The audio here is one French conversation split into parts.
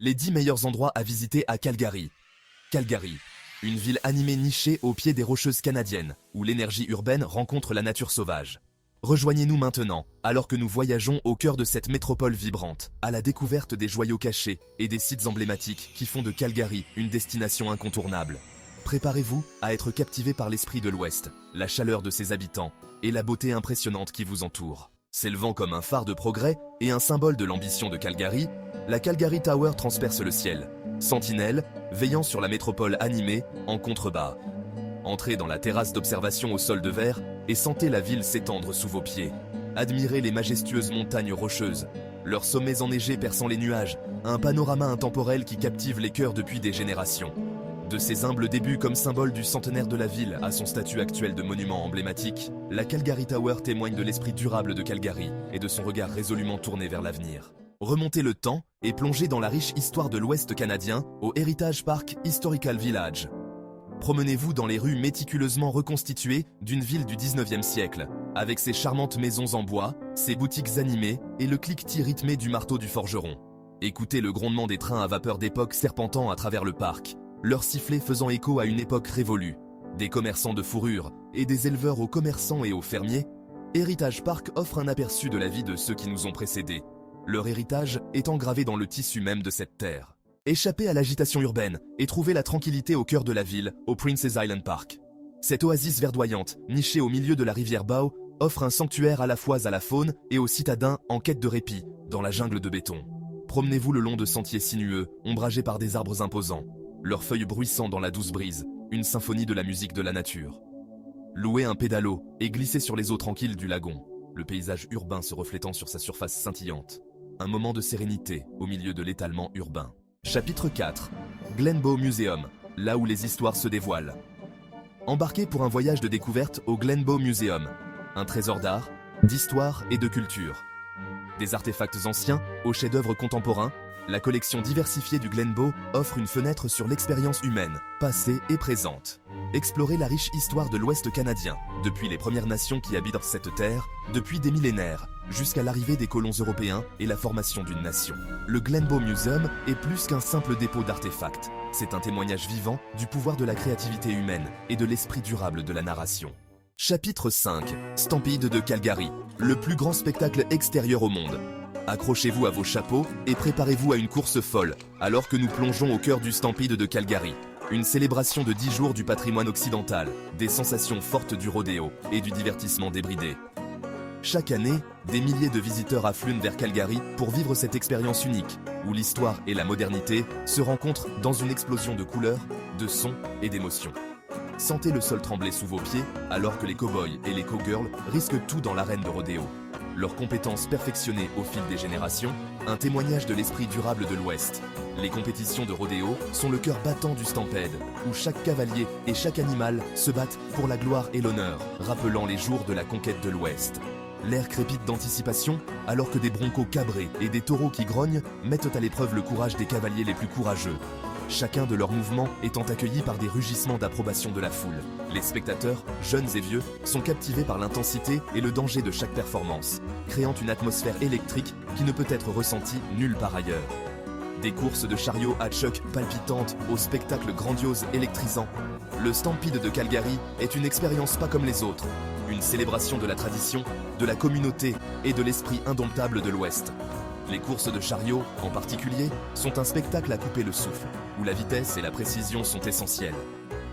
Les 10 meilleurs endroits à visiter à Calgary. Calgary, une ville animée nichée au pied des Rocheuses canadiennes, où l'énergie urbaine rencontre la nature sauvage. Rejoignez-nous maintenant, alors que nous voyageons au cœur de cette métropole vibrante, à la découverte des joyaux cachés et des sites emblématiques qui font de Calgary une destination incontournable. Préparez-vous à être captivé par l'esprit de l'Ouest, la chaleur de ses habitants et la beauté impressionnante qui vous entoure. S'élevant comme un phare de progrès et un symbole de l'ambition de Calgary, la Calgary Tower transperce le ciel, sentinelle, veillant sur la métropole animée en contrebas. Entrez dans la terrasse d'observation au sol de verre et sentez la ville s'étendre sous vos pieds. Admirez les majestueuses montagnes rocheuses, leurs sommets enneigés perçant les nuages, un panorama intemporel qui captive les cœurs depuis des générations. De ses humbles débuts comme symbole du centenaire de la ville à son statut actuel de monument emblématique, la Calgary Tower témoigne de l'esprit durable de Calgary et de son regard résolument tourné vers l'avenir. Remontez le temps et plongez dans la riche histoire de l'Ouest canadien au Heritage Park Historical Village. Promenez-vous dans les rues méticuleusement reconstituées d'une ville du 19e siècle, avec ses charmantes maisons en bois, ses boutiques animées et le cliquetis rythmé du marteau du forgeron. Écoutez le grondement des trains à vapeur d'époque serpentant à travers le parc, leurs sifflets faisant écho à une époque révolue. Des commerçants de fourrure et des éleveurs aux commerçants et aux fermiers, Heritage Park offre un aperçu de la vie de ceux qui nous ont précédés. Leur héritage est engravé dans le tissu même de cette terre. Échappez à l'agitation urbaine et trouvez la tranquillité au cœur de la ville, au Prince's Island Park. Cette oasis verdoyante, nichée au milieu de la rivière Bow, offre un sanctuaire à la fois à la faune et aux citadins en quête de répit, dans la jungle de béton. Promenez-vous le long de sentiers sinueux, ombragés par des arbres imposants, leurs feuilles bruissant dans la douce brise, une symphonie de la musique de la nature. Louez un pédalo et glissez sur les eaux tranquilles du lagon, le paysage urbain se reflétant sur sa surface scintillante. Un moment de sérénité au milieu de l'étalement urbain. Chapitre 4. Glenbow Museum, là où les histoires se dévoilent. Embarquez pour un voyage de découverte au Glenbow Museum, un trésor d'art, d'histoire et de culture. Des artefacts anciens aux chefs-d'œuvre contemporains, la collection diversifiée du Glenbow offre une fenêtre sur l'expérience humaine, passée et présente. Explorez la riche histoire de l'Ouest canadien, depuis les Premières Nations qui habitent cette terre, depuis des millénaires, jusqu'à l'arrivée des colons européens et la formation d'une nation. Le Glenbow Museum est plus qu'un simple dépôt d'artefacts. C'est un témoignage vivant du pouvoir de la créativité humaine et de l'esprit durable de la narration. Chapitre 5. Stampede de Calgary, le plus grand spectacle extérieur au monde. Accrochez-vous à vos chapeaux et préparez-vous à une course folle, alors que nous plongeons au cœur du Stampede de Calgary. Une célébration de 10 jours du patrimoine occidental, des sensations fortes du rodéo et du divertissement débridé. Chaque année, des milliers de visiteurs affluent vers Calgary pour vivre cette expérience unique, où l'histoire et la modernité se rencontrent dans une explosion de couleurs, de sons et d'émotions. Sentez le sol trembler sous vos pieds, alors que les cow-boys et les cowgirls risquent tout dans l'arène de rodéo. Leurs compétences perfectionnées au fil des générations, un témoignage de l'esprit durable de l'Ouest. Les compétitions de rodéo sont le cœur battant du Stampede, où chaque cavalier et chaque animal se battent pour la gloire et l'honneur, rappelant les jours de la conquête de l'Ouest. L'air crépite d'anticipation, alors que des broncos cabrés et des taureaux qui grognent mettent à l'épreuve le courage des cavaliers les plus courageux. Chacun de leurs mouvements étant accueilli par des rugissements d'approbation de la foule. Les spectateurs, jeunes et vieux, sont captivés par l'intensité et le danger de chaque performance, créant une atmosphère électrique qui ne peut être ressentie nulle part ailleurs. Des courses de chariots à choc palpitantes au spectacle grandiose électrisant. Le Stampede de Calgary est une expérience pas comme les autres, une célébration de la tradition, de la communauté et de l'esprit indomptable de l'Ouest. Les courses de chariots, en particulier, sont un spectacle à couper le souffle, où la vitesse et la précision sont essentielles.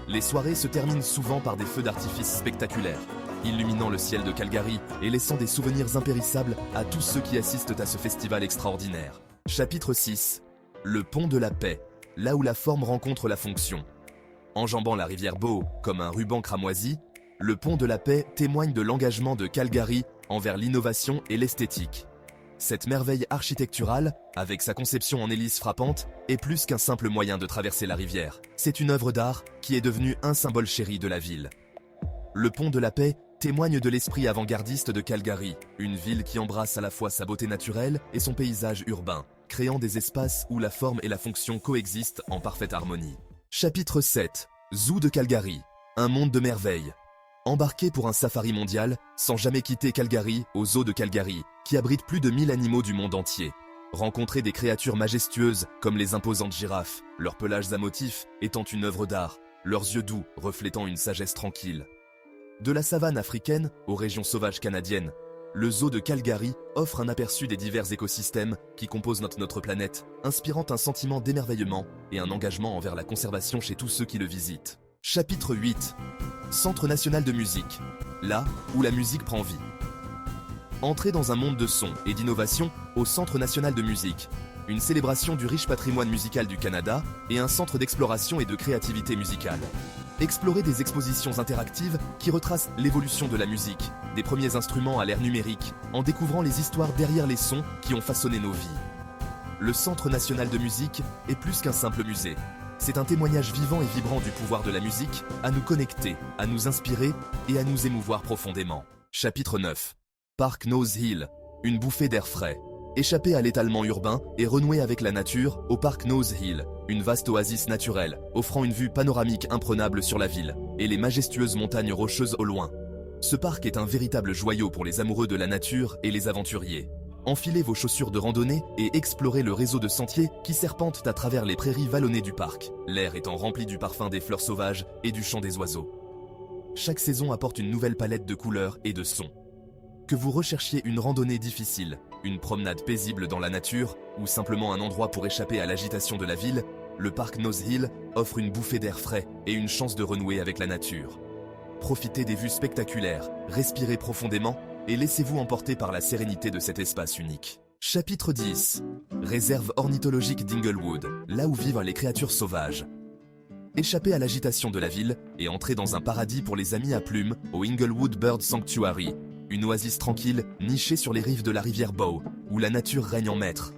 Les soirées se terminent souvent par des feux d'artifice spectaculaires, illuminant le ciel de Calgary et laissant des souvenirs impérissables à tous ceux qui assistent à ce festival extraordinaire. Chapitre 6. Le pont de la paix, là où la forme rencontre la fonction. Enjambant la rivière Bow comme un ruban cramoisi, le pont de la paix témoigne de l'engagement de Calgary envers l'innovation et l'esthétique. Cette merveille architecturale, avec sa conception en hélice frappante, est plus qu'un simple moyen de traverser la rivière. C'est une œuvre d'art qui est devenue un symbole chéri de la ville. Le pont de la paix témoigne de l'esprit avant-gardiste de Calgary, une ville qui embrasse à la fois sa beauté naturelle et son paysage urbain, créant des espaces où la forme et la fonction coexistent en parfaite harmonie. Chapitre 7. Zoo de Calgary, un monde de merveilles. Embarquez pour un safari mondial, sans jamais quitter Calgary, au zoo de Calgary, qui abrite plus de 1000 animaux du monde entier. Rencontrez des créatures majestueuses comme les imposantes girafes, leurs pelages à motifs étant une œuvre d'art, leurs yeux doux reflétant une sagesse tranquille. De la savane africaine aux régions sauvages canadiennes, le zoo de Calgary offre un aperçu des divers écosystèmes qui composent notre planète, inspirant un sentiment d'émerveillement et un engagement envers la conservation chez tous ceux qui le visitent. Chapitre 8. Centre national de musique. Là où la musique prend vie. Entrez dans un monde de sons et d'innovation au Centre national de musique, une célébration du riche patrimoine musical du Canada et un centre d'exploration et de créativité musicale. Explorez des expositions interactives qui retracent l'évolution de la musique, des premiers instruments à l'ère numérique, en découvrant les histoires derrière les sons qui ont façonné nos vies. Le Centre national de musique est plus qu'un simple musée. C'est un témoignage vivant et vibrant du pouvoir de la musique à nous connecter, à nous inspirer et à nous émouvoir profondément. Chapitre 9. Park Nose Hill, une bouffée d'air frais. Échapper à l'étalement urbain et renouer avec la nature au Park Nose Hill, une vaste oasis naturelle, offrant une vue panoramique imprenable sur la ville et les majestueuses montagnes rocheuses au loin. Ce parc est un véritable joyau pour les amoureux de la nature et les aventuriers. Enfilez vos chaussures de randonnée et explorez le réseau de sentiers qui serpentent à travers les prairies vallonnées du parc, l'air étant rempli du parfum des fleurs sauvages et du chant des oiseaux. Chaque saison apporte une nouvelle palette de couleurs et de sons. Que vous recherchiez une randonnée difficile, une promenade paisible dans la nature ou simplement un endroit pour échapper à l'agitation de la ville, le parc Nose Hill offre une bouffée d'air frais et une chance de renouer avec la nature. Profitez des vues spectaculaires, respirez profondément et laissez-vous emporter par la sérénité de cet espace unique. Chapitre 10. Réserve ornithologique d'Inglewood, là où vivent les créatures sauvages. Échappez à l'agitation de la ville et entrez dans un paradis pour les amis à plumes au Inglewood Bird Sanctuary, une oasis tranquille nichée sur les rives de la rivière Bow, où la nature règne en maître.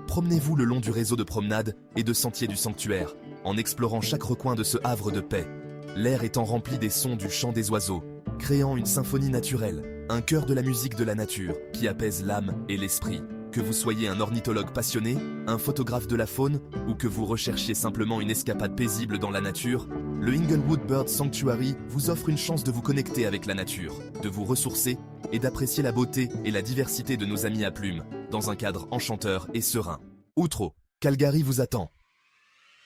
Promenez-vous le long du réseau de promenades et de sentiers du sanctuaire, en explorant chaque recoin de ce havre de paix. L'air étant rempli des sons du chant des oiseaux, créant une symphonie naturelle, un chœur de la musique de la nature qui apaise l'âme et l'esprit. Que vous soyez un ornithologue passionné, un photographe de la faune, ou que vous recherchiez simplement une escapade paisible dans la nature, le Inglewood Bird Sanctuary vous offre une chance de vous connecter avec la nature, de vous ressourcer et d'apprécier la beauté et la diversité de nos amis à plumes, dans un cadre enchanteur et serein. Outro, Calgary vous attend.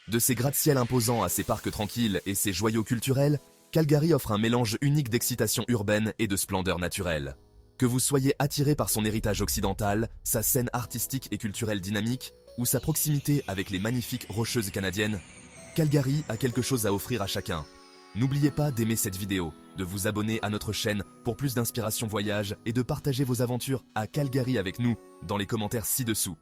De ses gratte-ciels imposants à ses parcs tranquilles et ses joyaux culturels, Calgary offre un mélange unique d'excitation urbaine et de splendeur naturelle. Que vous soyez attiré par son héritage occidental, sa scène artistique et culturelle dynamique, ou sa proximité avec les magnifiques Rocheuses canadiennes, Calgary a quelque chose à offrir à chacun. N'oubliez pas d'aimer cette vidéo, de vous abonner à notre chaîne pour plus d'inspiration voyage et de partager vos aventures à Calgary avec nous dans les commentaires ci-dessous.